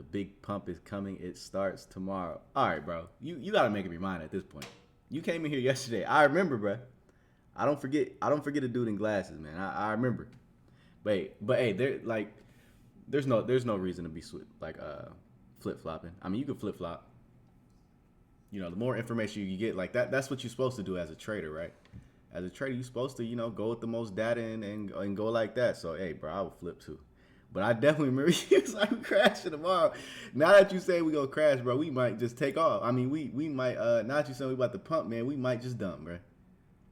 The big pump is coming. It starts tomorrow. All right, bro. You gotta make up your mind at this point. You came in here yesterday. I remember, bro. I don't forget. I don't forget a dude in glasses, man. I remember. But hey, there's no reason to be flip flopping. I mean, you can flip flop. The more information you get, like that's what you're supposed to do as a trader, right? As a trader, you're supposed to, go with the most data and go like that. So, hey, bro, I would flip too. But I definitely remember you was like, we crashing tomorrow. Now that you say we gonna crash, bro, we might just take off. I mean, we might, now that you say we about to pump, man, we might just dump, bro.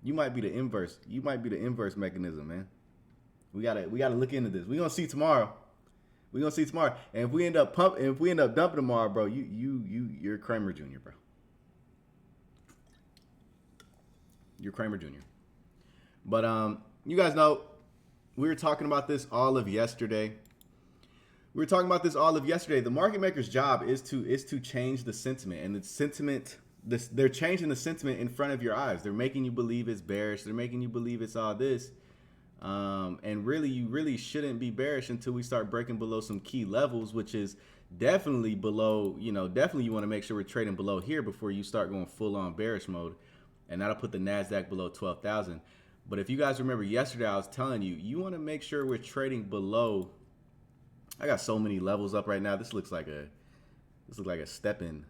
You might be the inverse. You might be the inverse mechanism, man. We gotta look into this. We gonna see tomorrow. We gonna see tomorrow. And if we end up dumping tomorrow, bro, you're Kramer Jr., bro. You're Kramer Jr. But you guys know we were talking about this all of yesterday. The market maker's job is to change the sentiment, and the sentiment. They're changing the sentiment in front of your eyes. They're making you believe it's bearish. They're making you believe it's all this. And really, you really shouldn't be bearish until we start breaking below some key levels, which is definitely below. Definitely you want to make sure we're trading below here before you start going full on bearish mode, and that'll put the Nasdaq below 12,000. But if you guys remember yesterday, I was telling you, you want to make sure we're trading below. I got so many levels up right now. This looks like a stepping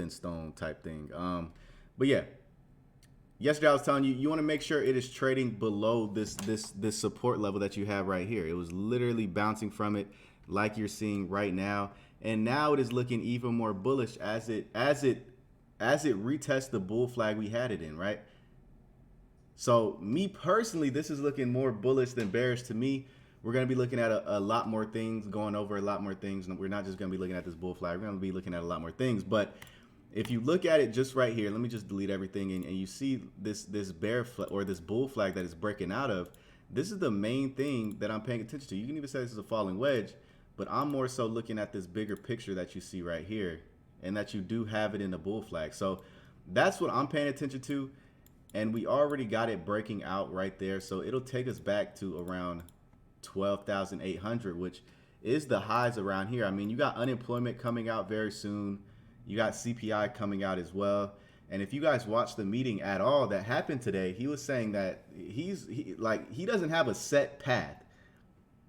stone type thing. But yeah, yesterday I was telling you, you want to make sure it is trading below this support level that you have right here. It was literally bouncing from it, like you're seeing right now, and now it is looking even more bullish as it retests the bull flag we had it in, right? So me personally, this is looking more bullish than bearish to me. We're going to be looking at a lot more things, going over a lot more things. We're not just going to be looking at this bull flag. We're going to be looking at a lot more things. But if you look at it just right here, let me just delete everything. And you see this bear flag or this bull flag that is breaking out of. This is the main thing that I'm paying attention to. You can even say this is a falling wedge, but I'm more so looking at this bigger picture that you see right here, and that you do have it in the bull flag. So that's what I'm paying attention to. And we already got it breaking out right there. So it'll take us back to around 12,800, which is the highs around here. I mean, you got unemployment coming out very soon. You got CPI coming out as well. And if you guys watched the meeting at all that happened today, he was saying that he doesn't have a set path.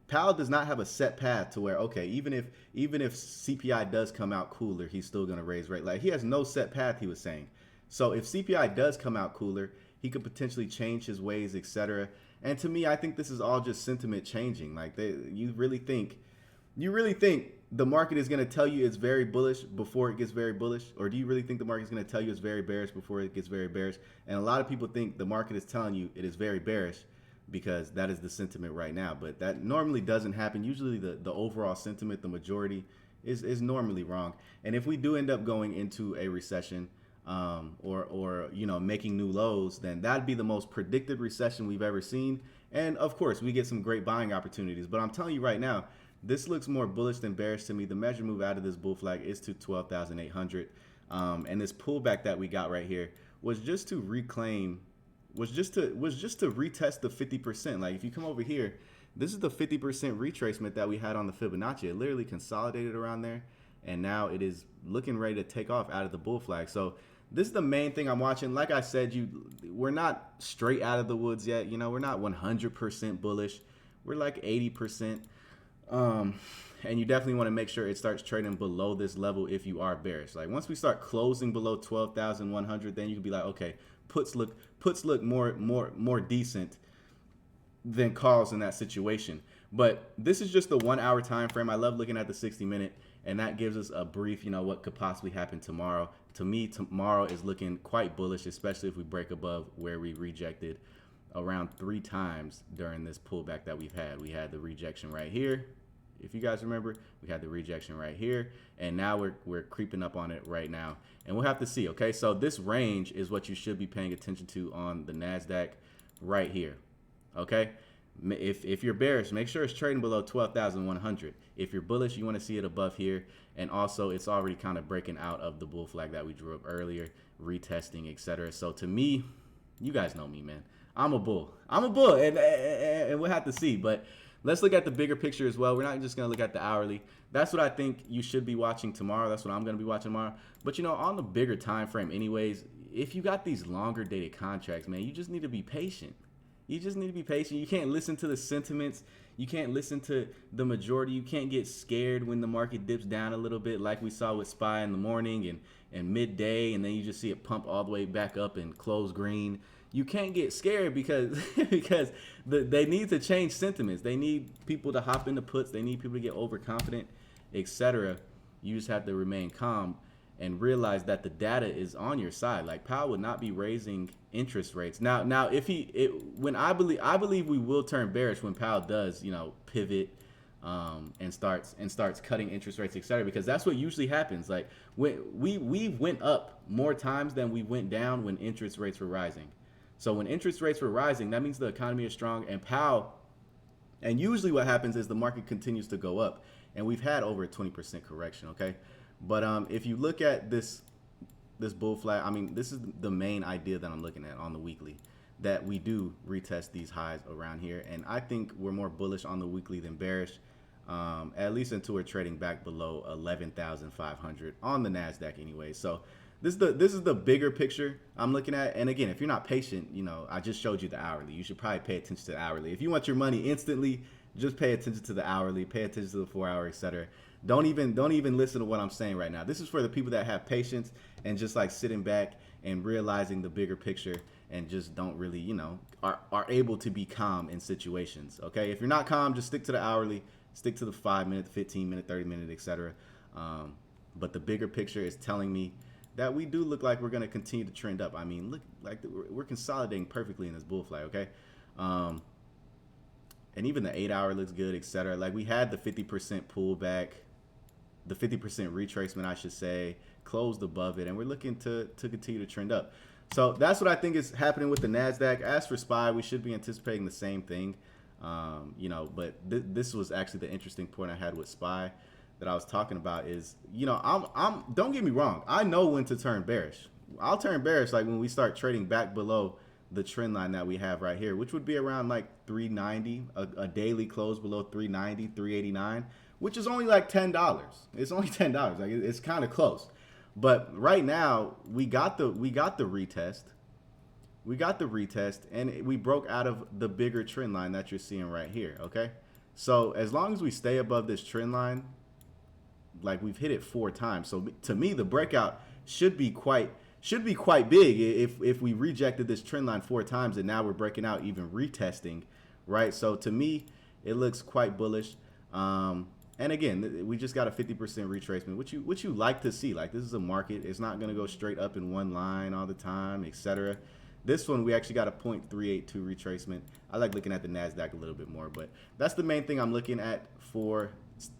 Powell does not have a set path to where, okay, even if CPI does come out cooler, he's still going to raise rate. Like, he has no set path, he was saying. So if CPI does come out cooler, he could potentially change his ways, etc. And to me, I think this is all just sentiment changing. Like, you really think the market is going to tell you it's very bullish before it gets very bullish? Or do you really think the market is going to tell you it's very bearish before it gets very bearish? And a lot of people think the market is telling you it is very bearish because that is the sentiment right now. But that normally doesn't happen. Usually the overall sentiment, the majority, is normally wrong. And if we do end up going into a recession, or making new lows, then that'd be the most predicted recession we've ever seen. And of course, we get some great buying opportunities. But I'm telling you right now, this looks more bullish than bearish to me. The measure move out of this bull flag is to 12,800, and this pullback that we got right here was just to retest the 50%. Like, if you come over here, this is the 50% retracement that we had on the Fibonacci. It literally consolidated around there, and now it is looking ready to take off out of the bull flag. So this is the main thing I'm watching. Like I said, we're not straight out of the woods yet. We're not 100% bullish. We're like 80%. And you definitely want to make sure it starts trading below this level if you are bearish. Like, once we start closing below 12,100, then you can be like, okay, puts look more decent than calls in that situation. But this is just the 1 hour time frame. I love looking at the 60-minute, and that gives us a brief, what could possibly happen tomorrow. To me, tomorrow is looking quite bullish, especially if we break above where we rejected around 3 times during this pullback that we've had. We had the rejection right here. If you guys remember, we had the rejection right here, and now we're creeping up on it right now, and we'll have to see. Okay, so this range is what you should be paying attention to on the Nasdaq right here. Okay, if you're bearish, make sure it's trading below 12,100. If you're bullish, you want to see it above here, and also it's already kind of breaking out of the bull flag that we drew up earlier, retesting, etc. So to me, you guys know me, man. I'm a bull, and we'll have to see. But let's look at the bigger picture as well. We're not just going to look at the hourly. That's what I think you should be watching tomorrow. That's what I'm going to be watching tomorrow. But, you know, on the bigger time frame anyways, if you got these longer dated contracts, man, you just need to be patient. You just need to be patient. You can't listen to the sentiments. You can't listen to the majority. You can't get scared when the market dips down a little bit like we saw with SPY in the morning and midday, and then you just see it pump all the way back up and close green. You can't get scared because they need to change sentiments. They need people to hop into puts. They need people to get overconfident, etc. You just have to remain calm and realize that the data is on your side. Like, Powell would not be raising interest rates. Now if I believe we will turn bearish when Powell does, you know, pivot and starts cutting interest rates, etc. Because that's what usually happens. Like, when we went up more times than we went down when interest rates were rising. So when interest rates were rising, that means the economy is strong, and usually what happens is the market continues to go up, and we've had over a 20% correction, okay? But if you look at this bull flag, I mean, this is the main idea that I'm looking at on the weekly, that we do retest these highs around here, and I think we're more bullish on the weekly than bearish, at least until we're trading back below 11,500 on the NASDAQ anyway. So this is the bigger picture I'm looking at. And again, if you're not patient, you know, I just showed you the hourly. You should probably pay attention to the hourly. If you want your money instantly, just pay attention to the hourly, pay attention to the 4 hour, etc. Don't even listen to what I'm saying right now. This is for the people that have patience and just like sitting back and realizing the bigger picture and just don't really, you know, are able to be calm in situations. Okay, if you're not calm, just stick to the hourly, stick to the 5 minute, 15 minute, 30 minute, etc. But the bigger picture is telling me that we do look like we're going to continue to trend up. I mean, look, like we're consolidating perfectly in this bull flag, okay? And even the 8 hour looks good, etc. Like, we had the 50% pullback, the 50% retracement, I should say, closed above it, and we're looking to continue to trend up. So that's what I think is happening with the NASDAQ. As for SPY, we should be anticipating the same thing, you know, but this was actually the interesting point I had with SPY that I was talking about is, you know, I'm don't get me wrong, I know when to turn bearish. I'll turn bearish like when we start trading back below the trend line that we have right here, which would be around like 390, a daily close below 390, 389, which is only like $10. It's only $10. Like, it's kind of close. But right now we got the retest. We got the retest, and we broke out of the bigger trend line that you're seeing right here, okay? So as long as we stay above this trend line, like, we've hit it 4 times. So to me, the breakout should be quite big if we rejected this trend line 4 times and now we're breaking out, even retesting, right? So to me, it looks quite bullish. And again, we just got a 50% retracement, which you like to see. Like, this is a market. It's not going to go straight up in one line all the time, etc. This one, we actually got a 0.382 retracement. I like looking at the NASDAQ a little bit more, but that's the main thing I'm looking at for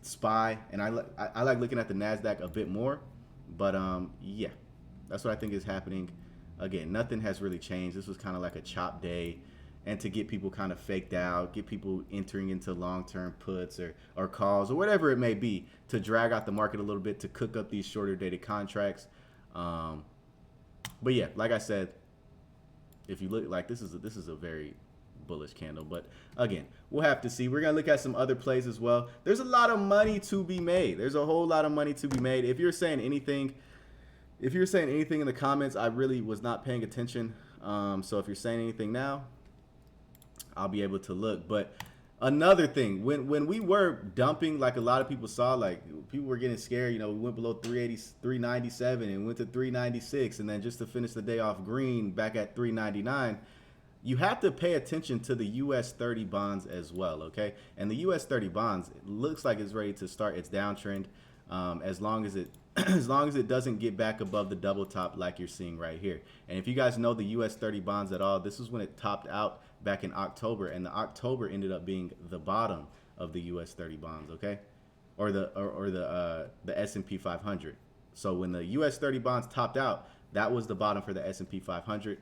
SPY, and I like looking at the NASDAQ a bit more. But yeah, that's what I think is happening. Again, nothing has really changed. This was kind of like a chop day, and to get people kind of faked out, get people entering into long-term puts or calls or whatever it may be, to drag out the market a little bit, to cook up these shorter dated contracts. But yeah, like I said, if you look, like, this is a very bullish candle. But again, we'll have to see. We're gonna look at some other plays as well. There's a lot of money to be made. There's a whole lot of money to be made. If you're saying anything in the comments, I really was not paying attention. So if you're saying anything now, I'll be able to look. But another thing, when we were dumping, like a lot of people saw, like, people were getting scared, you know, we went below 380, 397 and went to 396, and then just to finish the day off green back at 399. You have to pay attention to the US 30 bonds as well, okay? And the US 30 bonds, it looks like it's ready to start its downtrend, as long as it doesn't get back above the double top like you're seeing right here. And if you guys know the US 30 bonds at all, this is when it topped out back in October, and the October ended up being the bottom of the US 30 bonds, okay? Or the S&P 500. So when the US 30 bonds topped out, that was the bottom for the S&P 500.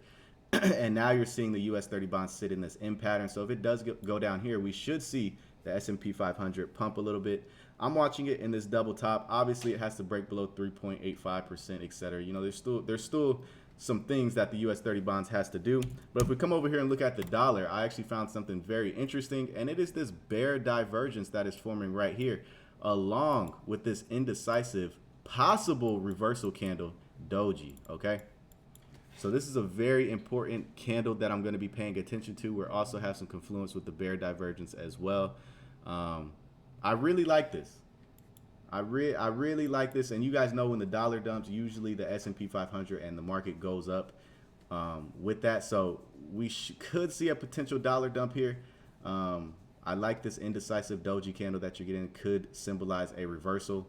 And now you're seeing the US 30 bonds sit in this M pattern. So if it does go down here, we should see the S&P 500 pump a little bit. I'm watching it in this double top. Obviously, it has to break below 3.85%, etc. You know, there's still some things that the US 30 bonds has to do. But if we come over here and look at the dollar, I actually found something very interesting, and it is this bear divergence that is forming right here, along with this indecisive possible reversal candle doji. Okay, so this is a very important candle that I'm going to be paying attention to. We also have some confluence with the bear divergence as well. I really like this. I really like this, and you guys know when the dollar dumps, usually the S&P 500 and the market goes up with that. So we could see a potential dollar dump here. I like this indecisive doji candle that you're getting. Could symbolize a reversal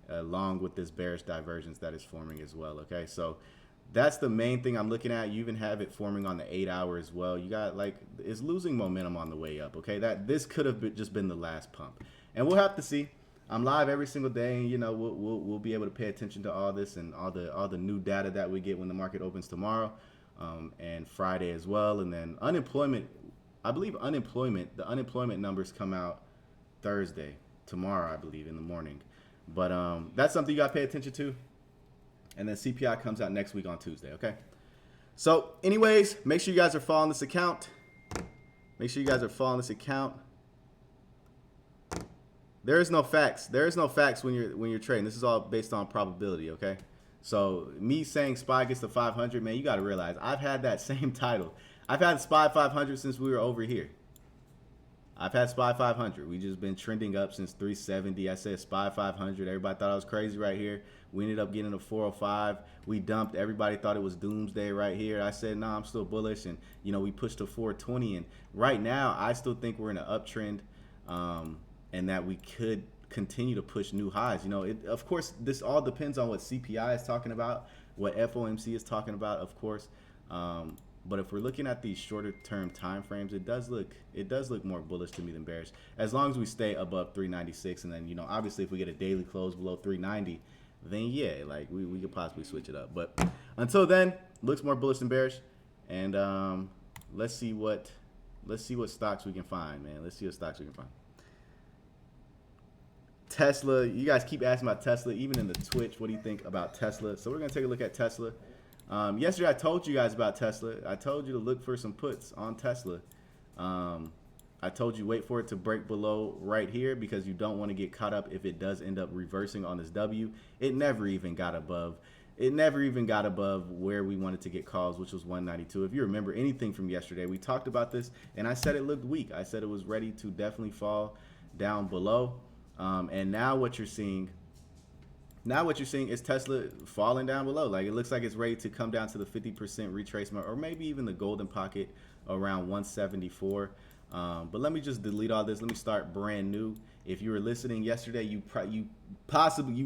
along with this bearish divergence that is forming as well. Okay, so that's the main thing I'm looking at. You even have it forming on the 8-hour as well. You got like it's losing momentum on the way up. Okay, that this could have just been the last pump, and we'll have to see. I'm live every single day, and you know we'll be able to pay attention to all this and all the new data that we get when the market opens tomorrow, and Friday as well. And then unemployment, I believe the unemployment numbers come out Thursday, tomorrow I believe in the morning. But that's something you got to pay attention to. And then CPI comes out next week on Tuesday. Okay. So, anyways, make sure you guys are following this account. There is no facts. There is no facts when you're trading. This is all based on probability, okay? So me saying SPY gets to 500, man, you got to realize I've had that same title. I've had SPY 500 since we were over here. I've had SPY 500. We just been trending up since 370. I said SPY 500. Everybody thought I was crazy right here. We ended up getting a 405. We dumped. Everybody thought it was doomsday right here. I said, no, I'm still bullish. And, you know, we pushed to 420. And right now, I still think we're in an uptrend. And that we could continue to push new highs. You know, of course, this all depends on what CPI is talking about, what FOMC is talking about, of course. But if we're looking at these shorter term time frames, it does look more bullish to me than bearish. As long as we stay above 396, and then, you know, obviously if we get a daily close below 390, then yeah, like we could possibly switch it up. But until then, looks more bullish than bearish. And let's see what stocks we can find, man. Let's see what stocks we can find. Tesla, you guys keep asking about Tesla, even in the Twitch. What do you think about Tesla? So we're going to take a look at Tesla. Yesterday I told you guys about Tesla. I told you to look for some puts on Tesla. I told you wait for it to break below right here because you don't want to get caught up if it does end up reversing on this W. It never even got above where we wanted to get calls, which was 192. If you remember anything from yesterday, we talked about this, and I said it looked weak. I said it was ready to definitely fall down below. And now what you're seeing is Tesla falling down below. Like it looks like it's ready to come down to the 50% retracement, or maybe even the golden pocket around 174. But let me just delete all this. Let me start brand new. If you were listening yesterday, you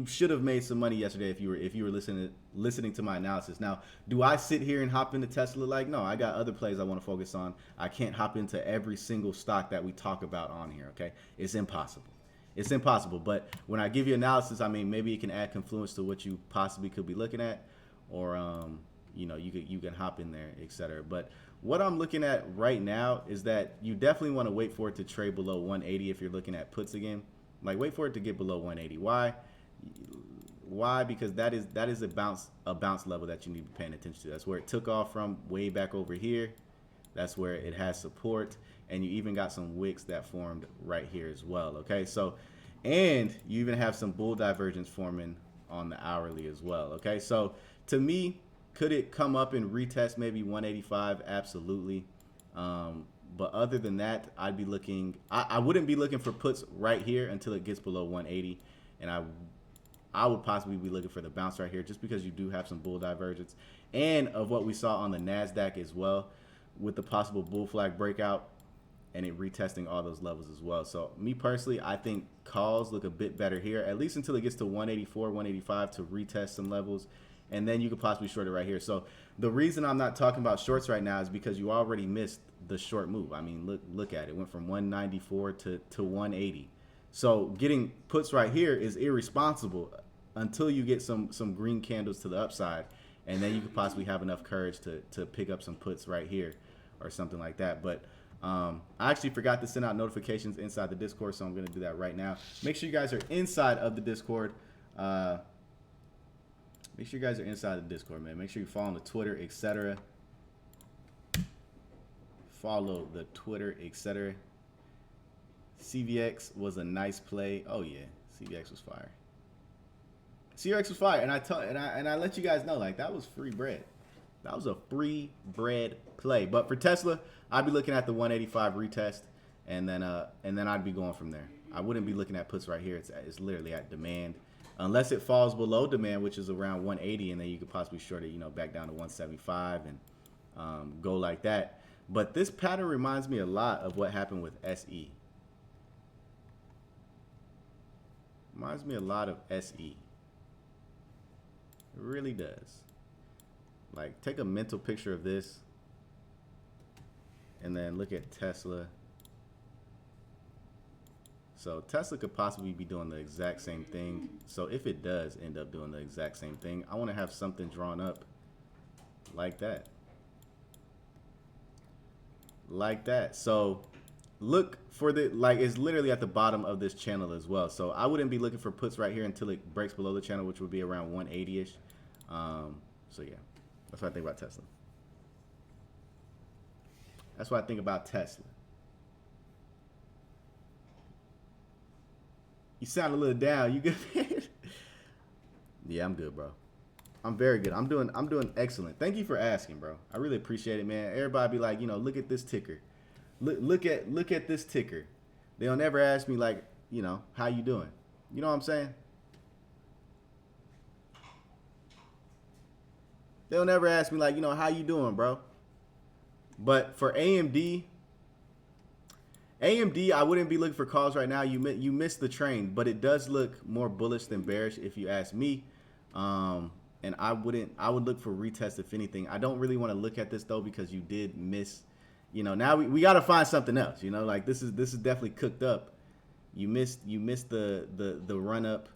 should have made some money yesterday if you were listening to my analysis. Now, do I sit here and hop into Tesla? Like, no, I got other plays I want to focus on. I can't hop into every single stock that we talk about on here. Okay, it's impossible. It's impossible. But when I give you analysis, I mean, maybe it can add confluence to what you possibly could be looking at, or you know, you can hop in there, etc. But what I'm looking at right now is that you definitely want to wait for it to trade below 180 if you're looking at puts again. Like wait for it to get below 180. Why? Because that is a bounce level that you need to be paying attention to. That's where it took off from, way back over here. That's where it has support. And you even got some wicks that formed right here as well, okay? So, and you even have some bull divergence forming on the hourly as well, okay? So, to me, could it come up and retest maybe 185? Absolutely. But other than that, I'd be looking, I wouldn't be looking for puts right here until it gets below 180. And I would possibly be looking for the bounce right here just because you do have some bull divergence. And of what we saw on the NASDAQ as well with the possible bull flag breakout, and it retesting all those levels as well. So me personally, I think calls look a bit better here, at least until it gets to 184, 185 to retest some levels. And then you could possibly short it right here. So the reason I'm not talking about shorts right now is because you already missed the short move. I mean, look at it. It went from 194 to 180. So getting puts right here is irresponsible until you get some green candles to the upside. And then you could possibly have enough courage to pick up some puts right here or something like that. But I actually forgot to send out notifications inside the Discord, so I'm going to do that right now. Make sure you guys are inside of the Discord. Make Make sure you guys are inside the Discord, man. Make sure you follow the Twitter, etc. Follow the Twitter, etc. CVX was a nice play. Oh yeah, CVX was fire. CVX was fire, and I let you guys know, like, that was free bread. That was a free bread play. But for Tesla, I'd be looking at the 185 retest, and then I'd be going from there. I wouldn't be looking at puts right here. It's literally at demand, unless it falls below demand, which is around 180, and then you could possibly short it, you know, back down to 175 and go like that. But this pattern reminds me a lot of what happened with SE. Reminds me a lot of SE. It really does. Like, take a mental picture of this and then look at Tesla. So Tesla could possibly be doing the exact same thing. So if it does end up doing the exact same thing, I want to have something drawn up like that. Like that. So look for the, like, it's literally at the bottom of this channel as well. So I wouldn't be looking for puts right here until it breaks below the channel, which would be around 180-ish. So yeah, that's what I think about Tesla. That's what I think about Tesla. You sound a little down. You good? Yeah, I'm good, bro. I'm very good. I'm doing excellent. Thank you for asking, bro. I really appreciate it, man. Everybody be like, you know, look at this ticker. Look at this ticker. They'll never ask me, like, you know, how you doing? You know what I'm saying? They'll never ask me, like, you know, how you doing, bro? But for AMD, I wouldn't be looking for calls right now. You missed the train, but it does look more bullish than bearish if you ask me. And I would look for retest if anything. I don't really want to look at this though, because you did miss, you know, now we got to find something else, you know, like this is definitely cooked up. You missed the run up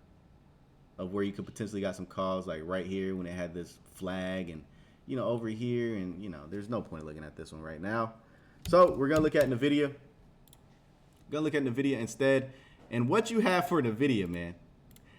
of where you could potentially got some calls, like right here when it had this flag, and, you know, over here, and, you know, there's no point looking at this one right now. So we're going to look at NVIDIA. Gonna look at NVIDIA instead. And what you have for NVIDIA, man,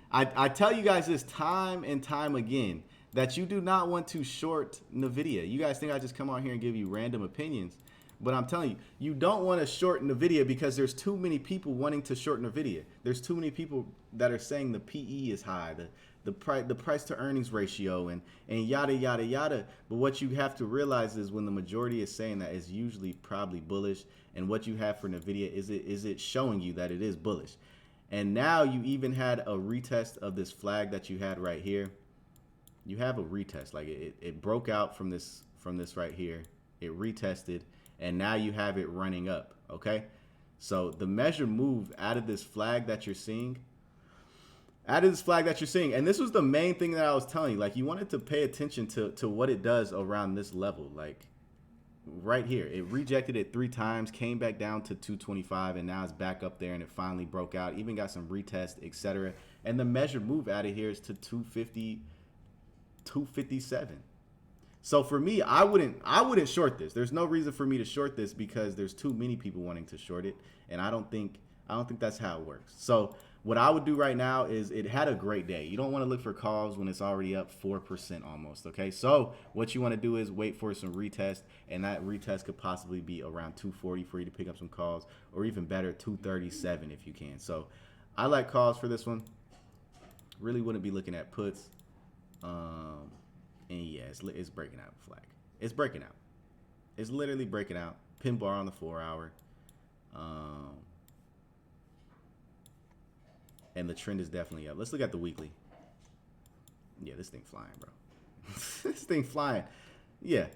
I tell you guys this time and time again, that you do not want to short NVIDIA. You guys think I just come on here and give you random opinions, but I'm telling you, you don't want to short NVIDIA because there's too many people wanting to short NVIDIA. There's too many people that are saying the PE is high, the price to earnings ratio, and yada yada yada. But what you have to realize is when the majority is saying that, is usually probably bullish. And what you have for NVIDIA is it showing you that it is bullish. And now you even had a retest of this flag that you had right here. You have a retest, like it broke out from this right here. It retested, and now you have it running up. Okay, so the measure move out of this flag that you're seeing. And this was the main thing that I was telling you. Like, you wanted to pay attention to what it does around this level. Like, right here, it rejected it 3 times, came back down to 225, and now it's back up there, and it finally broke out, even got some retest, etc. And the measured move out of here is to 250, 257. So for me, I wouldn't short this. There's no reason for me to short this because there's too many people wanting to short it, and I don't think that's how it works. So what I would do right now is, it had a great day. You don't want to look for calls when it's already up 4% almost, okay? So what you want to do is wait for some retest, and that retest could possibly be around 240 for you to pick up some calls, or even better, 237 if you can. So I like calls for this one. Really wouldn't be looking at puts. And yeah, it's breaking out flag. It's breaking out. It's literally breaking out. Pin bar on the 4-hour. And the trend is definitely up. Let's look at the weekly. Yeah, this thing flying, bro. This thing flying. Yeah,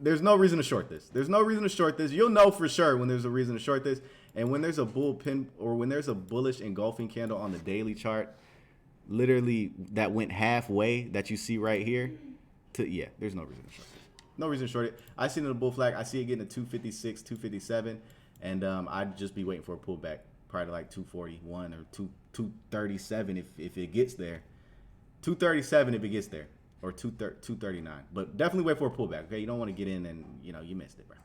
there's no reason to short this. There's no reason to short this. You'll know for sure when there's a reason to short this. And when there's a bull pin, or when there's a bullish engulfing candle on the daily chart, literally that went halfway, that you see right here, yeah, there's no reason to short this. No reason to short it. I see it in the bull flag. I see it getting to 256, 257, and I'd just be waiting for a pullback. Probably like 241 or 237 if it gets there. 237 if it gets there, or 239. But definitely wait for a pullback. Okay, you don't want to get in and, you know, you missed it, bro.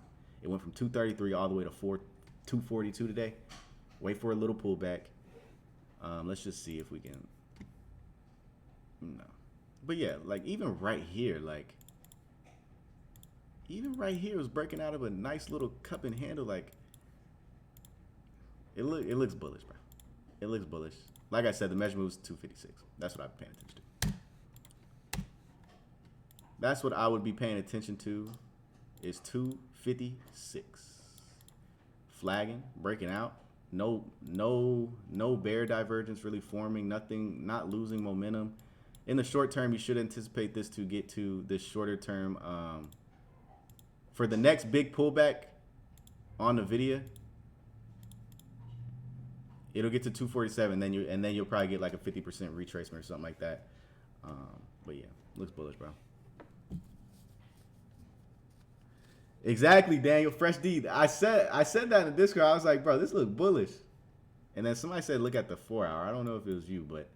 It went from 233 all the way to 242 today. Wait for a little pullback. Let's just see if we can. No, but yeah, like even right here, like even right here was breaking out of a nice little cup and handle. Like it looks bullish, bro. It looks bullish. Like I said, the measure moves 256. That's what I'm paying attention to. That's what I would be paying attention to. Is 256. Flagging, breaking out. No bear divergence really forming. Nothing, not losing momentum. In the short term, you should anticipate this to get to this shorter term. For the next big pullback on the video, it'll get to 247. Then you'll probably get like a 50% retracement or something like that. But yeah, looks bullish, bro. Exactly, Daniel. Fresh D. I said that in the Discord. I was like, bro, this looks bullish. And then somebody said, look at the 4 hour. I don't know if it was you, but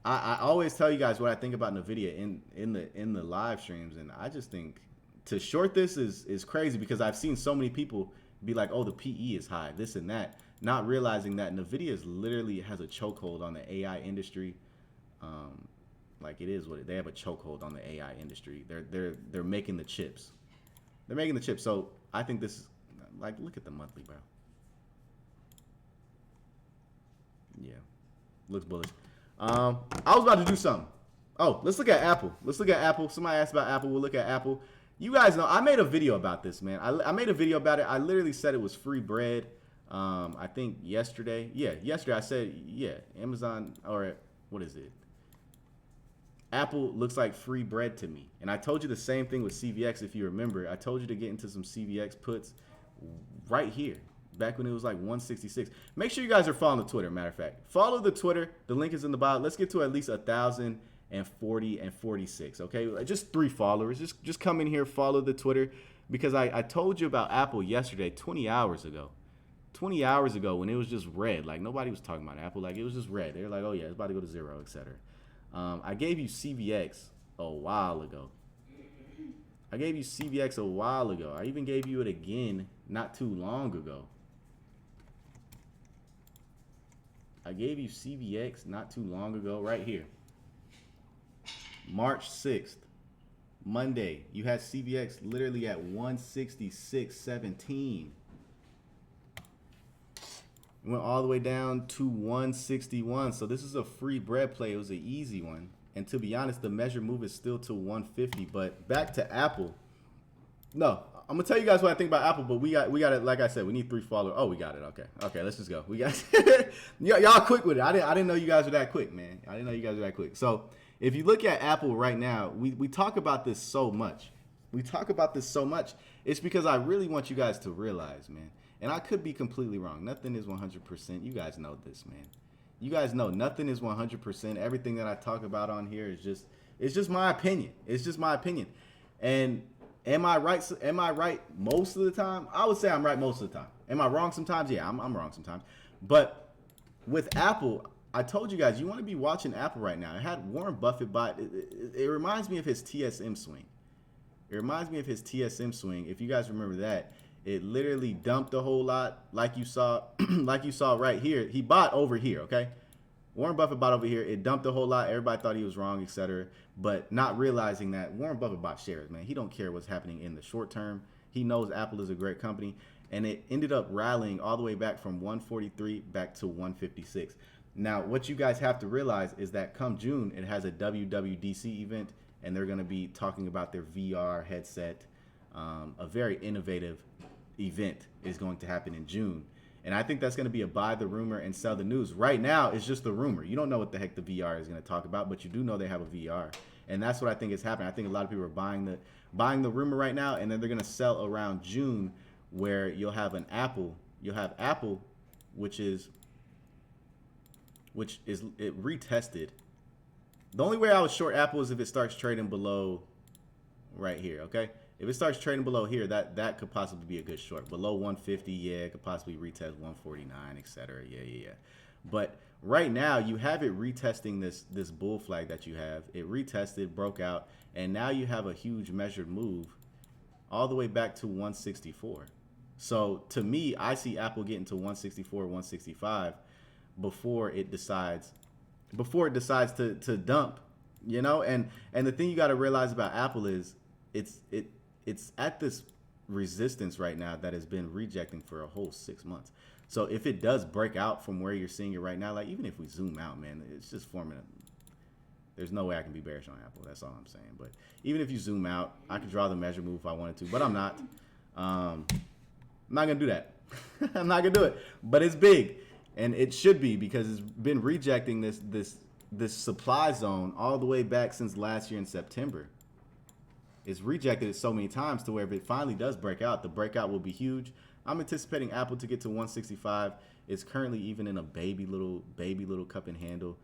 I always tell you guys what I think about NVIDIA in the live streams, and I just think to short this is crazy because I've seen so many people be like, oh, the PE is high, this and that, not realizing that NVIDIA is literally has a chokehold on the AI industry. Like it is what they have a chokehold on the AI industry. They're making the chips. They're making the chips. So I think this is like, look at the monthly, bro. Yeah, looks bullish. I was about to do something. Oh, let's look at Apple. Let's look at Apple. Somebody asked about Apple. We'll look at Apple. You guys know I made a video about this, man. I made a video about it. I literally said it was free bread. I think yesterday. Yeah, yesterday I said, yeah, Amazon, or what is it? Apple looks like free bread to me. And I told you the same thing with CVX, if you remember. I told you to get into some CVX puts right here, back when it was like 166. Make sure you guys are following the Twitter, matter of fact. Follow the Twitter. The link is in the bio. Let's get to at least 1,040 and 46, okay? Just 3 followers. Just come in here, follow the Twitter, because I told you about Apple yesterday, 20 hours ago. 20 hours ago when it was just red. Like, nobody was talking about Apple. Like, it was just red. They were like, oh, yeah, it's about to go to 0, etc. I gave you CVX a while ago. I even gave you it again not too long ago. I gave you CVX not too long ago right here. March 6th, Monday. You had CVX literally at 166.17. Went all the way down to 161. So this is a free bread play. It was an easy one. And to be honest, the measure move is still to 150. But back to Apple. No, I'm gonna tell you guys what I think about Apple. But we got it. Like I said, we need 3 followers. Oh, we got it. Okay. Let's just go. We got y'all quick with it. I didn't know you guys were that quick, man. I didn't know you guys were that quick. So if you look at Apple right now, we talk about this so much. It's because I really want you guys to realize, man. And I could be completely wrong. Nothing is 100%. You guys know this, man. You guys know nothing is 100%. Everything that I talk about on here is just my opinion. It's just my opinion. And am I right? Am I right most of the time? I would say I'm right most of the time. Am I wrong sometimes? Yeah, I'm wrong sometimes. But with Apple, I told you guys, you want to be watching Apple right now. It had Warren Buffett buy. It reminds me of his TSM swing. If you guys remember that. It literally dumped a whole lot, like you saw, right here. He bought over here, okay? Warren Buffett bought over here. It dumped a whole lot. Everybody thought he was wrong, etc. But not realizing that Warren Buffett bought shares, man. He don't care what's happening in the short term. He knows Apple is a great company, and it ended up rallying all the way back from 143 back to 156. Now, what you guys have to realize is that come June, it has a WWDC event, and they're going to be talking about their VR headset, a very innovative event is going to happen in June. And I think that's going to be a buy the rumor and sell the news. Right now, it's just the rumor. You don't know what the heck the VR is going to talk about, but you do know they have a VR. And that's what I think is happening. I think a lot of people are buying the rumor right now, and then they're going to sell around June, where you'll have an Apple. You'll have Apple, which is it retested. The only way I would short Apple is if it starts trading below right here, okay? If it starts trading below here, that could possibly be a good short. Below 150, yeah, it could possibly retest 149, etc. Yeah. But right now, you have it retesting this bull flag that you have. It retested, broke out, and now you have a huge measured move all the way back to 164. So to me, I see Apple getting to 164, 165 before it decides to dump You know, and the thing you got to realize about Apple is it's at this resistance right now that has been rejecting for a whole 6 months. So if it does break out from where you're seeing it right now, like even if we zoom out, man, it's just forming a. There's no way I can be bearish on Apple. That's all I'm saying. But even if you zoom out, I could draw the measure move if I wanted to, but I'm not. I'm not gonna do that. I'm not gonna do it. But it's big, and it should be because it's been rejecting this supply zone all the way back since last year in September. It's rejected it so many times to where if it finally does break out, the breakout will be huge. I'm anticipating Apple to get to 165. It's currently even in a baby little cup and handle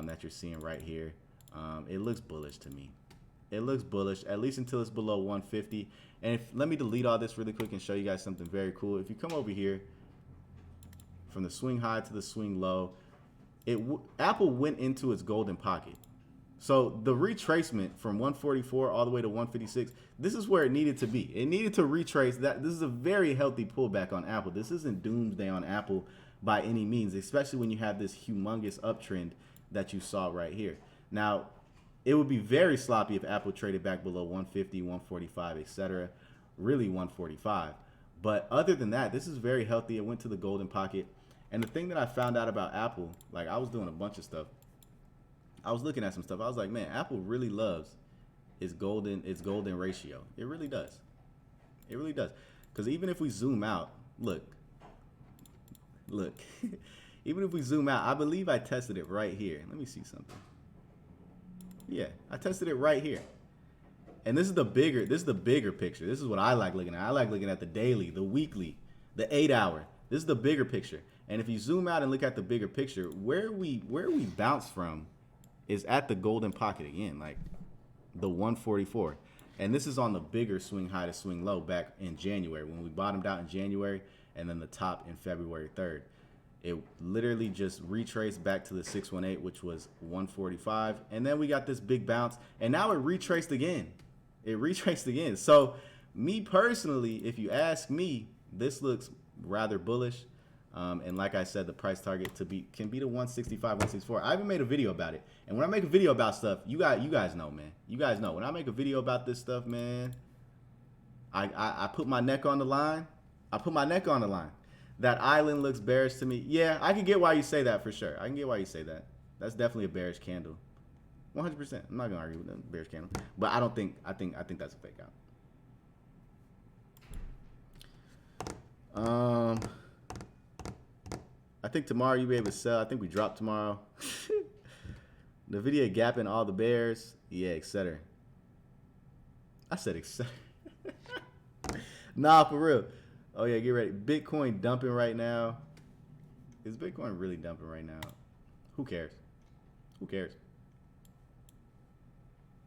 that you're seeing right here. It looks bullish to me. It looks bullish, at least until it's below 150. And let me delete all this really quick and show you guys something very cool. If you come over here, from the swing high to the swing low, Apple went into its golden pocket. So the retracement from 144 all the way to 156, this is where it needed to be. It needed to retrace that. This is a very healthy pullback on Apple. This isn't doomsday on Apple by any means, especially when you have this humongous uptrend that you saw right here. Now, it would be very sloppy if Apple traded back below 150, 145, etc. Really 145. But other than that, this is very healthy. It went to the golden pocket. And the thing that I found out about Apple, like I was doing a bunch of stuff. I was looking at some stuff. I was like, man, Apple really loves its golden ratio. It really does. It really does. Because even if we zoom out, look. Even if we zoom out, I believe I tested it right here. Let me see something. Yeah, I tested it right here. And this is the bigger picture. This is what I like looking at. I like looking at the daily, the weekly, the 8-hour. This is the bigger picture. And if you zoom out and look at the bigger picture, where we bounce from is at the golden pocket again, like the 144. And this is on the bigger swing high to swing low back in January when we bottomed out in January and then the top in February 3rd. It literally just retraced back to the 618, which was 145. And then we got this big bounce and now it retraced again. So me personally, if you ask me, this looks rather bullish. And like I said, the price target can be to 165, 164. I even made a video about it. And when I make a video about stuff, you guys know, man. You guys know. When I make a video about this stuff, man, I put my neck on the line. That island looks bearish to me. Yeah, I can get why you say that for sure. I can get why you say that. That's definitely a bearish candle. 100%. I'm not gonna argue with them, bearish candle. But I think that's a fake out. I think tomorrow you'll be able to sell. I think we drop tomorrow. NVIDIA gapping all the bears. Yeah, etc. I said etc. Nah, for real. Oh, yeah, get ready. Bitcoin dumping right now. Is Bitcoin really dumping right now? Who cares?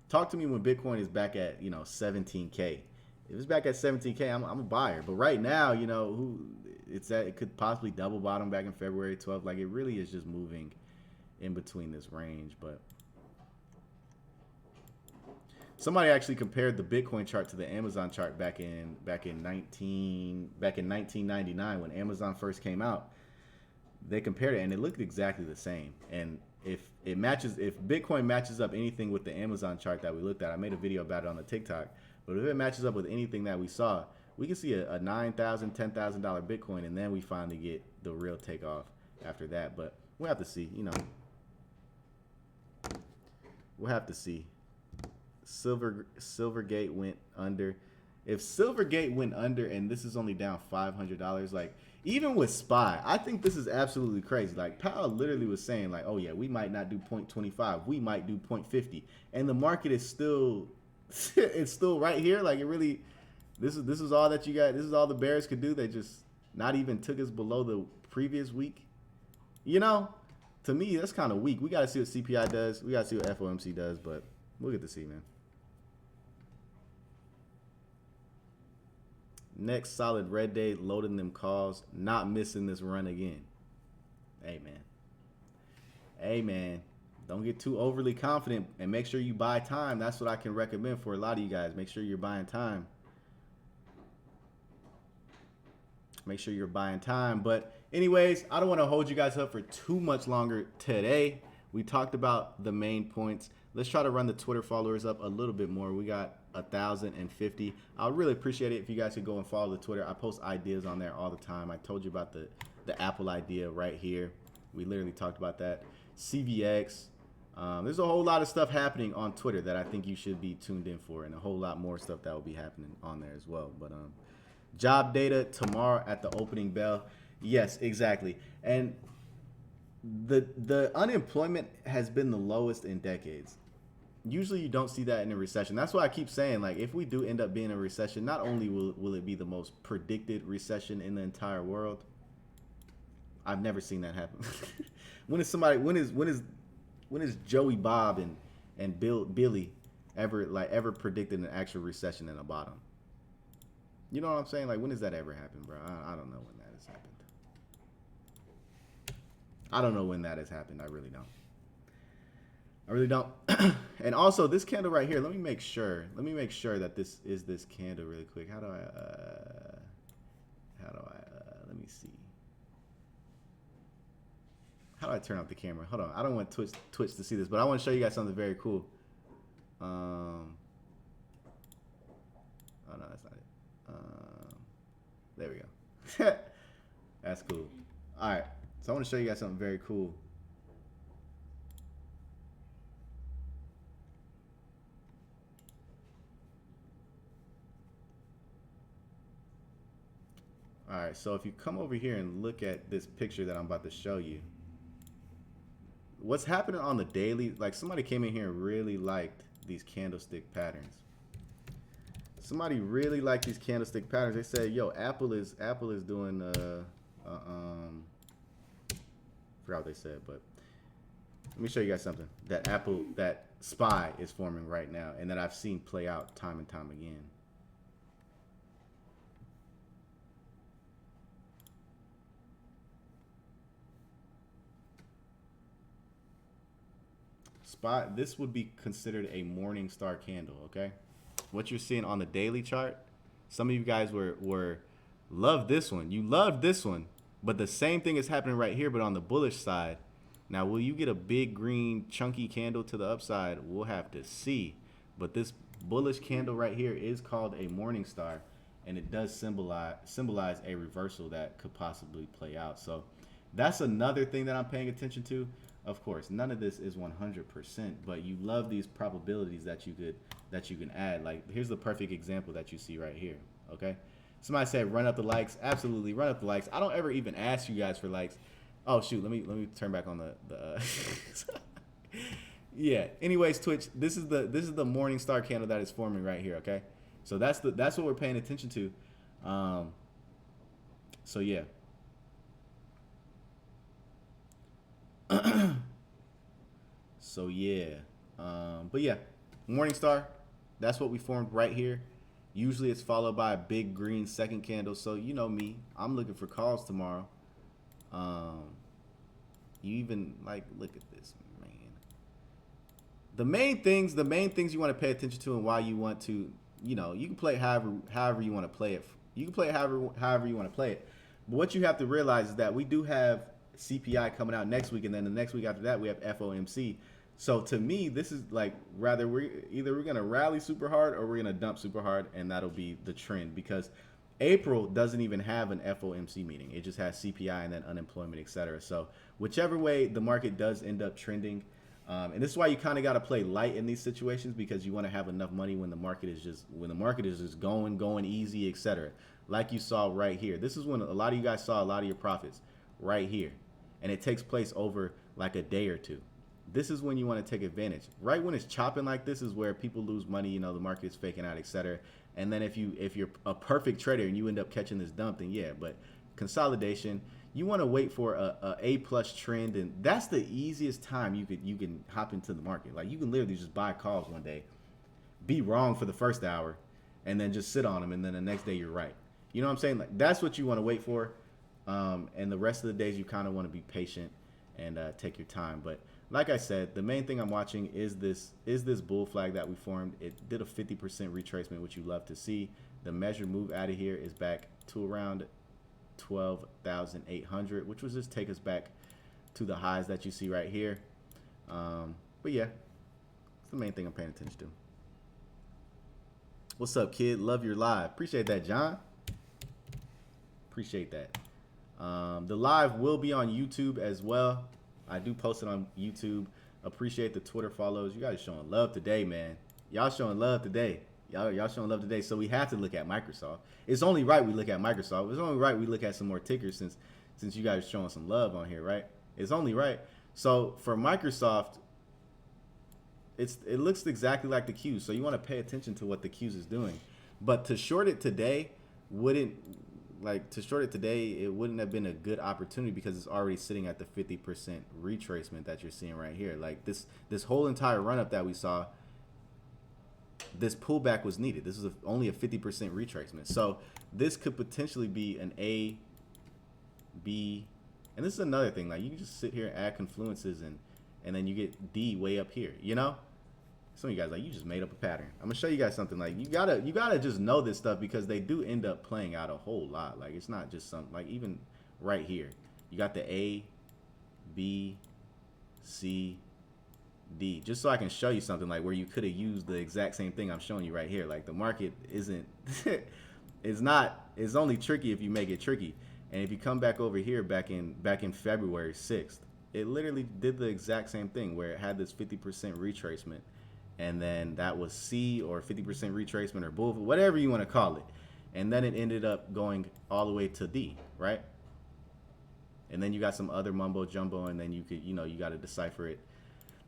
Talk to me when Bitcoin is back at, 17K. If it's back at 17K, I'm a buyer. But right now, it could possibly double bottom back in February 12th. Like, it really is just moving in between this range. But somebody actually compared the Bitcoin chart to the Amazon chart back in 1999 when Amazon first came out. They compared it and it looked exactly the same. And if Bitcoin matches up anything with the Amazon chart that we looked at, I made a video about it on the TikTok. But if it matches up with anything that we saw, we can see a $9,000, $10,000 Bitcoin, and then we finally get the real takeoff after that. But we'll have to see, We'll have to see. Silvergate went under. If Silvergate went under and this is only down $500, like even with SPY, I think this is absolutely crazy. Like Powell literally was saying like, oh yeah, we might not do 0.25, we might do 0.50, and the market is still, it's still right here. Like it really, this is all that you got. This is all the bears could do. They just not even took us below the previous week. To me, that's kind of weak. We got to see what CPI does. We got to see what FOMC does, but we'll get to see, man. Next solid red day, loading them calls, not missing this run again. Hey, man. Don't get too overly confident and make sure you buy time. That's what I can recommend for a lot of you guys. Make sure you're buying time. But anyways, I don't want to hold you guys up for too much longer today. We talked about the main points. Let's try to run the Twitter followers up a little bit more. We got 1,050. I would really appreciate it if you guys could go and follow the Twitter. I post ideas on there all the time. I told you about the Apple idea right here. We literally talked about that. CVX. There's a whole lot of stuff happening on Twitter that I think you should be tuned in for, and a whole lot more stuff that will be happening on there as well. But job data tomorrow at the opening bell. Yes, exactly. And the unemployment has been the lowest in decades. Usually you don't see that in a recession. That's why I keep saying, like, if we do end up being in a recession, not only will it be the most predicted recession in the entire world. I've never seen that happen. when is Joey Bob and Billy ever predicted an actual recession and a bottom? You know what I'm saying? Like, when does that ever happen, bro? I don't know when that has happened. I don't know when that has happened. I really don't. And also, this candle right here, let me make sure that this is this candle really quick. How do I let me see. How do I turn off the camera? Hold on. I don't want Twitch to see this, but I want to show you guys something very cool. Oh no, that's not it. There we go. That's cool. All right. So I want to show you guys something very cool. All right. So if you come over here and look at this picture that I'm about to show you, what's happening on the daily, like somebody came in here and really liked these candlestick patterns. Somebody really liked these candlestick patterns. They said, yo, Apple is doing forgot what they said, but let me show you guys something that SPY is forming right now and that I've seen play out time and time again. SPY, this would be considered a morning star candle, okay? What you're seeing on the daily chart, some of you guys love this one. You love this one, but the same thing is happening right here, but on the bullish side. Now, will you get a big green chunky candle to the upside? We'll have to see. But this bullish candle right here is called a morning star, and it does symbolize a reversal that could possibly play out. So that's another thing that I'm paying attention to. Of course, none of this is 100%, but you love these probabilities that you can add. Like, here's the perfect example that you see right here, okay? Somebody said run up the likes. Absolutely, run up the likes. I don't ever even ask you guys for likes. Oh shoot, let me turn back on the yeah. Anyways, Twitch, this is the morning star candle that is forming right here, okay? So that's what we're paying attention to. So yeah. So yeah. But yeah, morning star, that's what we formed right here. Usually it's followed by a big green second candle. So you know me, I'm looking for calls tomorrow. You even like, look at this, man. The main things you want to pay attention to and why you want to, you know, you can play it however you want to play it. You can play it however you want to play it. But what you have to realize is that we do have CPI coming out next week, and then the next week after that we have FOMC. So to me, this is like rather we're gonna rally super hard or we're gonna dump super hard, and that'll be the trend because April doesn't even have an FOMC meeting. It just has CPI and then unemployment, etc. So whichever way the market does end up trending, and this is why you kind of got to play light in these situations because you want to have enough money when the market is just going easy, etc. Like you saw right here. This is when a lot of you guys saw a lot of your profits right here, and it takes place over like a day or two. This is when you want to take advantage. Right when it's chopping like this is where people lose money. You know, the market is faking out, etc. And then if you're a perfect trader and you end up catching this dump, then yeah. But consolidation, you want to wait for a plus trend, and that's the easiest time you can hop into the market. Like you can literally just buy calls one day, be wrong for the first hour, and then just sit on them, and then the next day you're right. You know what I'm saying? Like that's what you want to wait for. And the rest of the days you kind of want to be patient and take your time. But like I said, the main thing I'm watching is this bull flag that we formed. It did a 50% retracement, which you love to see. The measured move out of here is back to around 12,800, which will just take us back to the highs that you see right here. But yeah, it's the main thing I'm paying attention to. What's up, kid? Love your live. Appreciate that, John. Appreciate that. The live will be on YouTube as well. I do post it on YouTube. Appreciate the Twitter follows. You guys showing love today, man. Y'all showing love today. Y'all showing love today. So we have to look at Microsoft. It's only right we look at Microsoft. It's only right we look at some more tickers since you guys are showing some love on here, right? It's only right. So for Microsoft, it looks exactly like the Qs. So you want to pay attention to what the Qs is doing. But to short it today it wouldn't have been a good opportunity because it's already sitting at the 50% retracement that you're seeing right here. Like this whole entire run up that we saw, this pullback was needed. This is only a 50% retracement. So this could potentially be an A, B, and this is another thing. Like you can just sit here and add confluences and then you get D way up here, you know? Some of you guys like, you just made up a pattern. I'm gonna show you guys something. Like you gotta just know this stuff because they do end up playing out a whole lot. Like it's not just something, like even right here, you got the A, B, C, D, just so I can show you something like where you could have used the exact same thing I'm showing you right here. Like the market isn't, it's only tricky if you make it tricky. And if you come back over here back in February 6th, it literally did the exact same thing where it had this 50% retracement. And then that was C or 50% retracement or both, whatever you want to call it. And then it ended up going all the way to D, right? And then you got some other mumbo jumbo, and then you could, you got to decipher it.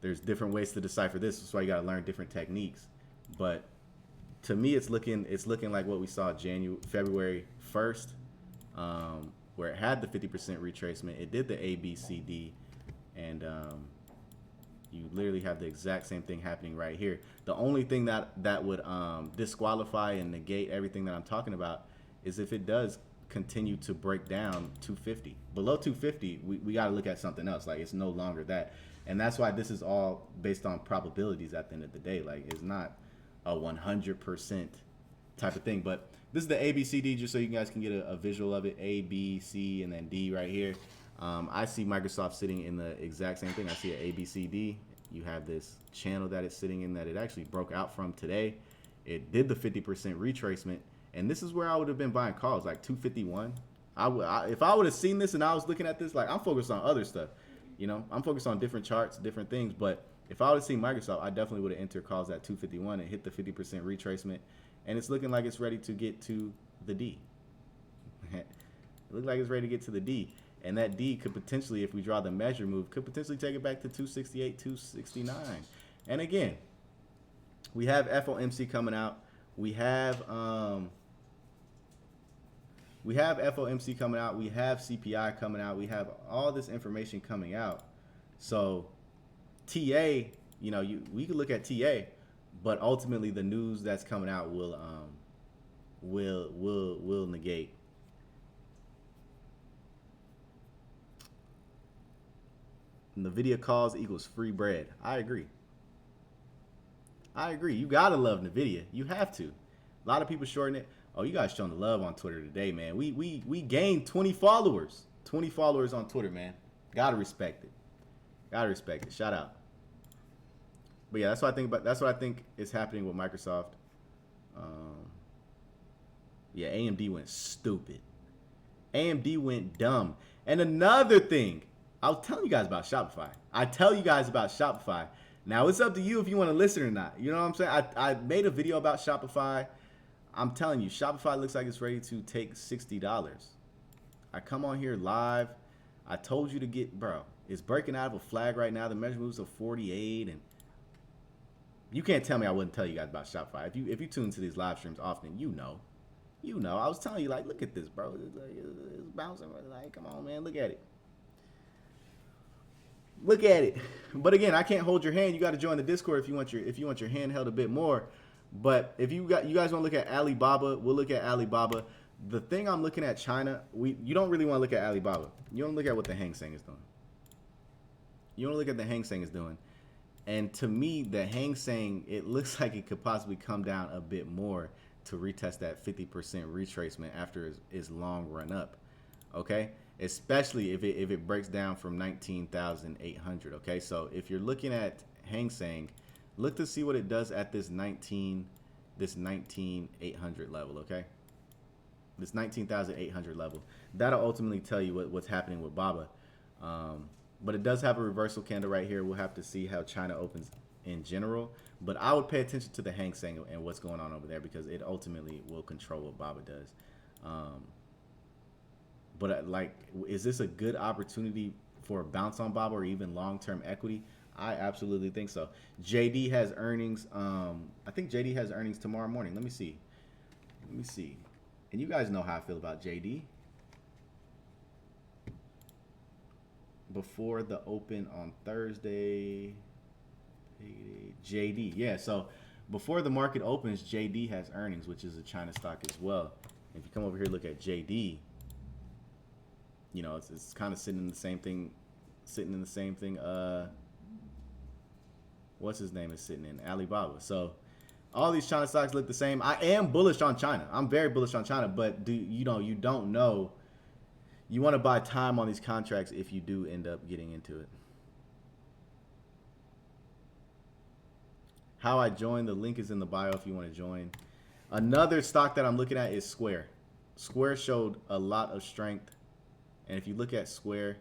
There's different ways to decipher this. That's why you got to learn different techniques. But to me, it's looking like what we saw February 1st, where it had the 50% retracement. It did the A, B, C, D, and you literally have the exact same thing happening right here. The only thing that would disqualify and negate everything that I'm talking about is if it does continue to break down 250. Below 250, we got to look at something else. Like it's no longer that. And that's why this is all based on probabilities at the end of the day. Like it's not a 100% type of thing. But this is the ABCD, just so you guys can get a visual of it. A, B, C, and then D right here. I see Microsoft sitting in the exact same thing. I see an ABCD. You have this channel that it's sitting in that it actually broke out from today. It did the 50% retracement. And this is where I would have been buying calls, like 251. If I would have seen this and I was looking at this, like I'm focused on other stuff. I'm focused on different charts, different things. But if I would have seen Microsoft, I definitely would have entered calls at 251 and hit the 50% retracement. And it's looking like it's ready to get to the D. It looks like it's ready to get to the D. And that D could potentially, if we draw the measure move, could potentially take it back to 268, 269. And again, we have FOMC coming out. We have FOMC coming out. We have CPI coming out. We have all this information coming out. So TA, we could look at TA, but ultimately the news that's coming out will negate. NVIDIA calls equals free bread. I agree. You gotta love NVIDIA. You have to. A lot of people shorten it. Oh, you guys showing the love on Twitter today, man. We gained 20 followers. 20 followers on Twitter, man. Gotta respect it. Shout out. But yeah, that's what I think is happening with Microsoft. Yeah, AMD went stupid. AMD went dumb. And another thing, I was telling you guys about Shopify. Now it's up to you if you want to listen or not. You know what I'm saying? I made a video about Shopify. I'm telling you, Shopify looks like it's ready to take $60. I come on here live. I told you to get, bro, it's breaking out of a flag right now. The measure moves to 48, and you can't tell me I wouldn't tell you guys about Shopify. If you tune to these live streams often, you know. I was telling you, like, look at this, bro. It's bouncing. Like, come on, man, look at it. But again, I can't hold your hand. You got to join the Discord if you want your hand held a bit more. But if you guys want to look at Alibaba, we'll look at Alibaba. The thing I'm looking at China, you don't really want to look at Alibaba. You want to look at what the Hang Seng is doing. And to me, the Hang Seng, it looks like it could possibly come down a bit more to retest that 50% retracement after its long run up. Okay? especially if it breaks down from 19,800. Okay, so if you're looking at Hang Seng, look to see what it does at this 19,800 level. Okay, this 19,800 level. That'll ultimately tell you what's happening with Baba. But it does have a reversal candle right here. We'll have to see how China opens in general. But I would pay attention to the Hang Seng and what's going on over there, because it ultimately will control what Baba does. But like, is this a good opportunity for a bounce on Baba or even long-term equity? I absolutely think so. JD has earnings. I think JD has earnings tomorrow morning. Let me see. And you guys know how I feel about JD. Before the open on Thursday, JD. Yeah, so before the market opens, JD has earnings, which is a China stock as well. If you come over here, look at JD. You know, it's kind of sitting in the same thing. What's his name is sitting in Alibaba. So all these China stocks look the same. I am bullish on China. I'm very bullish on China, but you don't know. You want to buy time on these contracts if you do end up getting into it. How I joined, the link is in the bio if you want to join. Another stock that I'm looking at is Square. Square showed a lot of strength. And if you look at Square,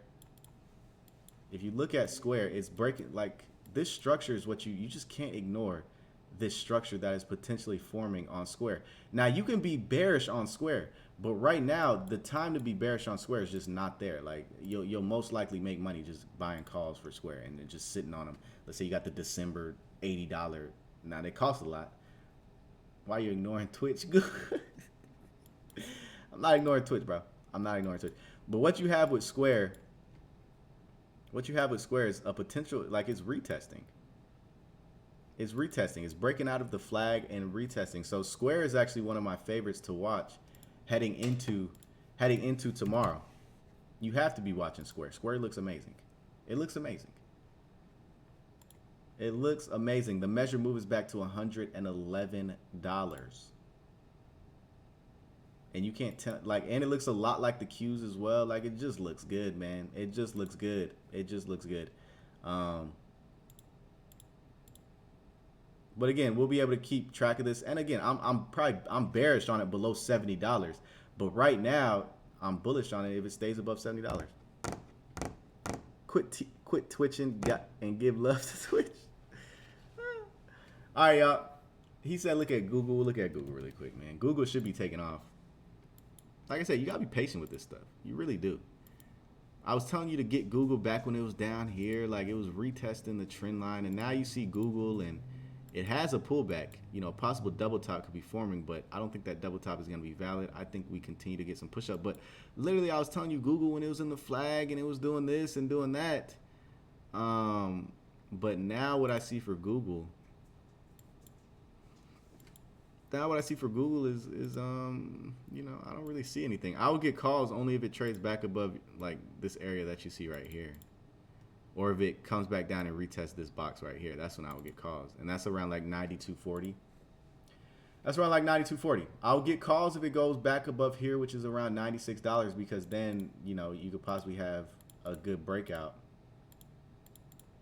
it's breaking. Like, this structure is what you just can't ignore. This structure that is potentially forming on Square. Now, you can be bearish on Square, but right now the time to be bearish on Square is just not there. Like, you'll most likely make money just buying calls for Square and then just sitting on them. Let's say you got the December $80. Now, they cost a lot. Why are you ignoring Twitch? I'm not ignoring Twitch, bro. I'm not ignoring Twitch. But what you have with Square is a potential, like, it's retesting. It's retesting. It's breaking out of the flag and retesting. So Square is actually one of my favorites to watch heading into tomorrow. You have to be watching Square. Square looks amazing. It looks amazing. It looks amazing. The measure move is back to $111. And you can't tell, like, and it looks a lot like the Qs as well. Like, it just looks good, man. It just looks good. It just looks good. But again, we'll be able to keep track of this. And again, I'm bearish on it below $70. But right now, I'm bullish on it if it stays above $70. Quit twitching and give love to Twitch. All right, y'all. He said, look at Google. Look at Google really quick, man. Google should be taking off. Like I said, you got to be patient with this stuff. You really do. I was telling you to get Google back when it was down here. Like, it was retesting the trend line. And now you see Google, and it has a pullback. You know, a possible double top could be forming, but I don't think that double top is going to be valid. I think we continue to get some push up. But literally, I was telling you Google when it was in the flag and it was doing this and doing that. But now what I see for Google... Now what I see for Google is you know, I don't really see anything. I would get calls only if it trades back above, like, this area that you see right here. Or if it comes back down and retests this box right here. That's when I would get calls. And that's around like 92.40. That's around like 92.40. I'll get calls if it goes back above here, which is around $96, because then, you know, you could possibly have a good breakout.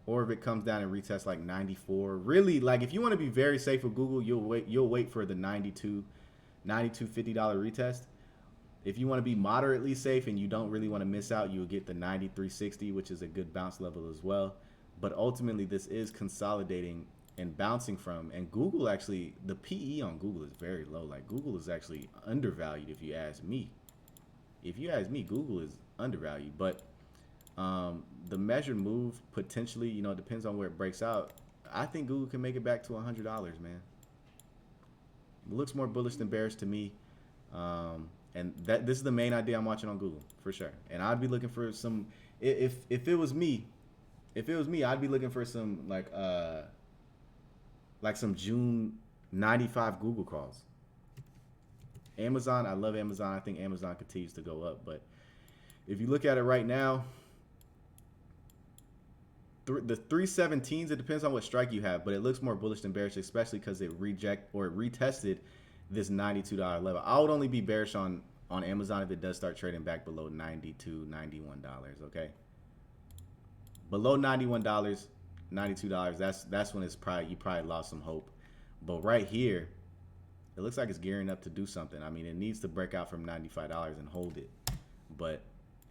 Or if it comes down and retests like 94. Really, like, if you want to be very safe with Google, you'll wait for the $92.50 retest. If you want to be moderately safe and you don't really want to miss out, you'll get the 93.60, which is a good bounce level as well. But ultimately, this is consolidating and bouncing from. And Google actually, the PE on Google is very low. Like, Google is actually undervalued if you ask me. If you ask me, Google is undervalued. But the measured move potentially, you know, it depends on where it breaks out. I think Google can make it back to $100, man. It looks more bullish than bearish to me. And this is the main idea I'm watching on Google for sure. And I'd be looking for some, if it was me, I'd be looking for some like some June 95 Google calls. Amazon, I love Amazon. I think Amazon continues to go up. But if you look at it right now, the 317s, it depends on what strike you have, but it looks more bullish than bearish, especially because it retested this $92 level. I would only be bearish on on Amazon if it does start trading back below $90 to $91. Okay, below $91, $92. That's when it's probably you probably lost some hope. But right here, it looks like it's gearing up to do something. I mean, it needs to break out from $95 and hold it. But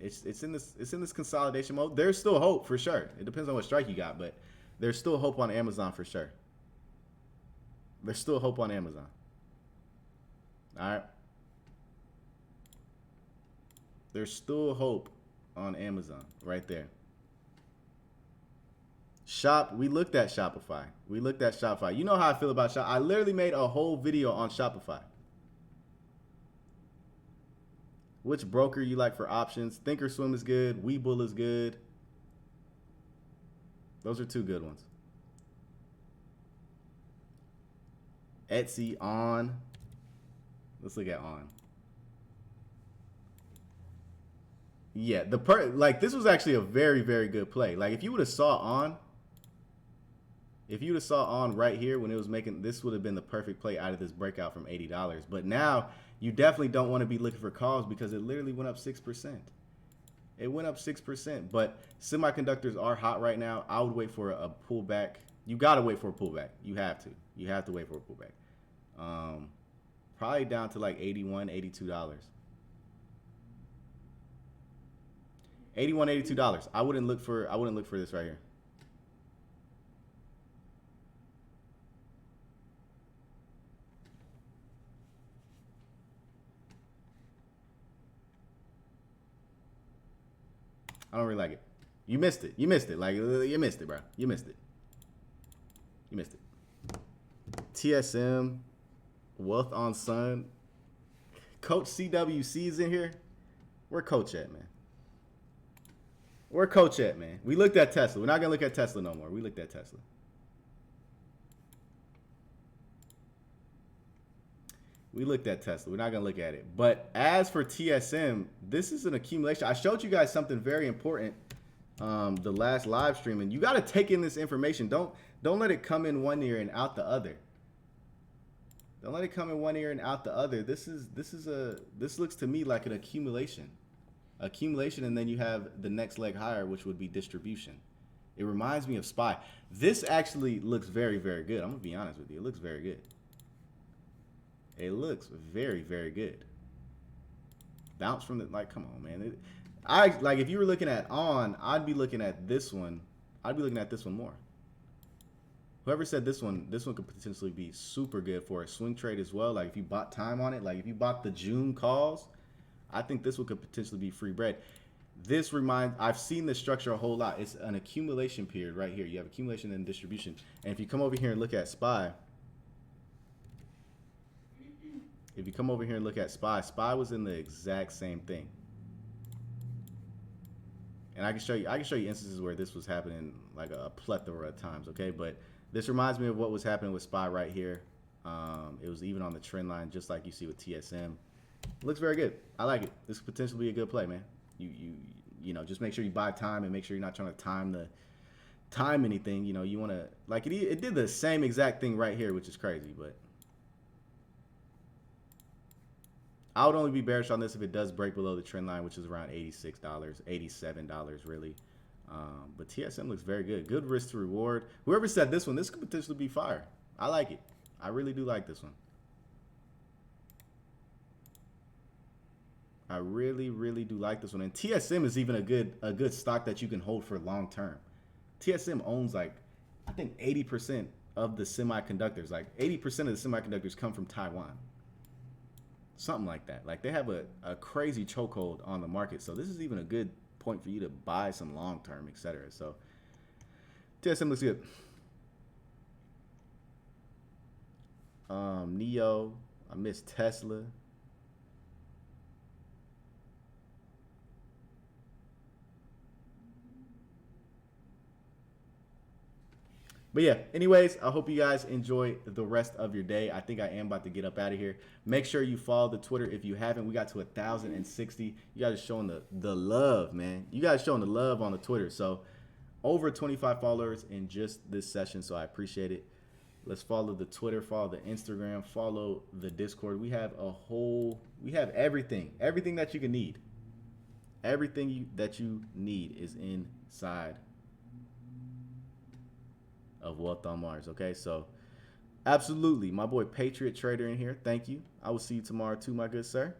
it's in this consolidation mode. There's still hope for sure. It depends on what strike you got, but there's still hope on Amazon for sure. There's still hope on Amazon. All right. There's still hope on Amazon right there. We looked at Shopify. You know how I feel about Shopify. I literally made a whole video on Shopify. Which broker you like for options? Thinkorswim is good. Webull is good. Those are two good ones. Etsy, On. Let's look at On. Yeah, this was actually a very, very good play. Like if you would have saw On right here when it was making, this would have been the perfect play out of this breakout from $80. But now you definitely don't want to be looking for calls because it literally went up 6%. It went up 6%, but semiconductors are hot right now. I would wait for a pullback. You got to wait for a pullback. You have to wait for a pullback. Probably down to like $81, $82. $81, $82. I wouldn't look for this right here. I don't really like it. You missed it. Like you missed it, bro. You missed it. TSM, Wealth on Sun. Coach CWC's in here. Where Coach at, man? We looked at Tesla. We're not gonna look at Tesla no more. We looked at Tesla. We're not going to look at it. But as for TSM, this is an accumulation. I showed you guys something very important the last live stream. And you got to take in this information. Don't let it come in one ear and out the other. This looks to me like an accumulation. And then you have the next leg higher, which would be distribution. It reminds me of SPY. This actually looks very, very good. I'm going to be honest with you. It looks very good. It looks very, very good. Bounce from the, like, come on, man. If you were looking at On, I'd be looking at this one. More. Whoever said this one could potentially be super good for a swing trade as well. Like if you bought time on it, like if you bought the June calls, I think this one could potentially be free bread. I've seen this structure a whole lot. It's an accumulation period right here. You have accumulation and distribution. And if you come over here and look at SPY, SPY was in the exact same thing. And I can show you instances where this was happening like a plethora of times, okay? But this reminds me of what was happening with SPY right here. It was even on the trend line, just like you see with TSM. It looks very good. I like it. This could potentially be a good play, man. You know, just make sure you buy time and make sure you're not trying to time anything. You know, you want to, like it did the same exact thing right here, which is crazy, but I would only be bearish on this if it does break below the trend line, which is around $86, $87 really. But TSM looks very good. Good risk to reward. Whoever said this one, this could potentially be fire. I like it. I really do like this one. I really, really do like this one. And TSM is even a good stock that you can hold for long term. TSM owns like, I think 80% of the semiconductors. Like 80% of the semiconductors come from Taiwan. Something like that. Like they have a crazy chokehold on the market. So this is even a good point for you to buy some long term, etc. So TSM looks good. Neo, I miss Tesla. But yeah, anyways, I hope you guys enjoy the rest of your day. I think I am about to get up out of here. Make sure you follow the Twitter if you haven't. We got to 1,060. You guys are showing the love, man. You guys showing the love on the Twitter. So over 25 followers in just this session, so I appreciate it. Let's follow the Twitter, follow the Instagram, follow the Discord. We have everything. Everything that you can need. Everything that you need is inside of Wealth on Mars. Okay, so absolutely, my boy Patriot Trader in here. Thank you. I will see you tomorrow too, my good sir.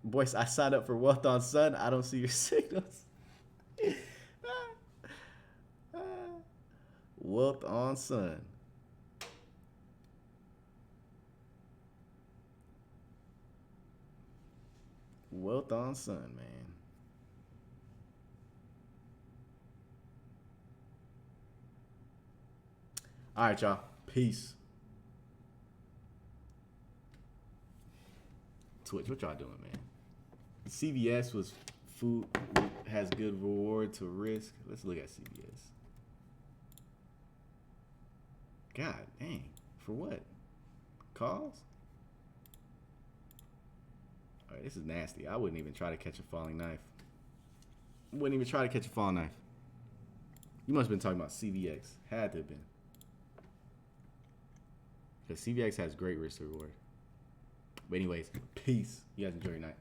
Boys, I signed up for Wealth on Sun. I don't see your signals. Wealth on Sun. Wealth on Sun, man. All right, y'all. Peace. Twitch, what y'all doing, man? CVS was food has good reward to risk. Let's look at CVS. God dang. For what? Calls? All right, this is nasty. I wouldn't even try to catch a falling knife. Wouldn't even try to catch a falling knife. You must have been talking about CVX. Had to have been. Because CVX has great risk to reward. But anyways, peace. You guys enjoy your night.